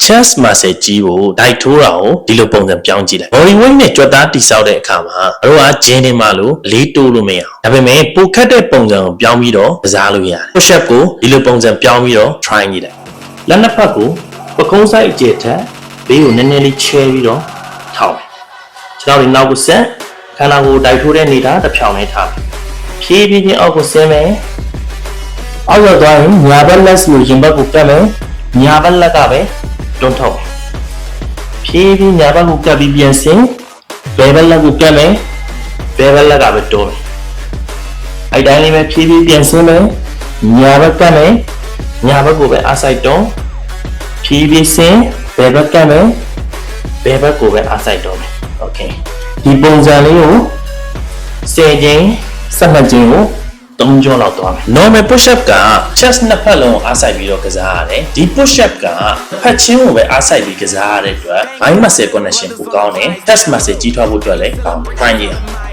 chest muscle ကြီးကိုဒိုက်ထိုးတာကိုဒီလိုပုံစံပြောင်းကြည့်လိုက် body weight နဲ့ကြွက်သားတိဆောက်တဲ့အခါမှာတို့ကဂျင်းနေမှလို့လေးတိုးလို့မရအောင်ဒါပေမဲ့ပိုခတ်တဲ့ပုံစံကိုပြောင်းပြီးတော့ကစားလို့ရတယ် push up ကိုဒီလိုပုံစံပြောင်းပြီးတော့ try ကြည့်လိုက်လက်နှစ်ဖက်ကိုပကုံးဆိုင်အကျက်ထက်ဘေးကိုနည်းနည်းလေးချဲပြီးတော့ထောက်မယ်ကျွန်တော်ဒီနောက်ကိုဆက်ခန္ဓာကိုယ်ဒိုက်ထိုးတဲ့နေတာတစ်ဖြောင်းနဲ့ထားမယ်ဖြည်းဖြည်းချင်းအောက်ကိုဆင်းမယ်အောက်ရောက်သွားရင်ညာဘက်လက်စီကိုရင်ဘက်ကိုကပ်မယ်ညာဘက်လက်ကပဲတွန်းထုတ်မယ်ဖြည်းဖြည်းညာဘက်ကိုကပ်ပြီးပြန်ဆင်းဘယ်ဘက်လက်ကိုကပ်မယ်ဘယ်ဘက်လက်ကပဲတွန်းမယ်အဲ့တိုင်းလေးပဲဖြည်းဖြည်းပြန်ဆင်းမယ်ညာဘက်ကပ်မယ်ညာဘက်ကိုပဲအားဆိုင်တွန်းဖြည်းဖြည်းဆင်းဘယ်ဘက်ကပ်မယ်ဘယ်ဘက်ကိုပဲအားဆိုင်တွန်းမယ်โอเคဒီပုံစံလေးကို10ချိန်12ချိန်ကို3ကြောလောက်သွားမယ် normal push up က chest နှစ်ဖက်လုံးကိုအားစိုက်ပြီးတော့ကစားရတယ်ဒီ push up ကဖက်ချင်းကိုပဲအားစိုက်ပြီးကစားရတဲ့အတွက် mind muscle connection ကိုကောင်းတယ် chest muscle ကြီးထွားဖို့အတွက်လည်းကောင်းတယ် try ကြည့်အောင်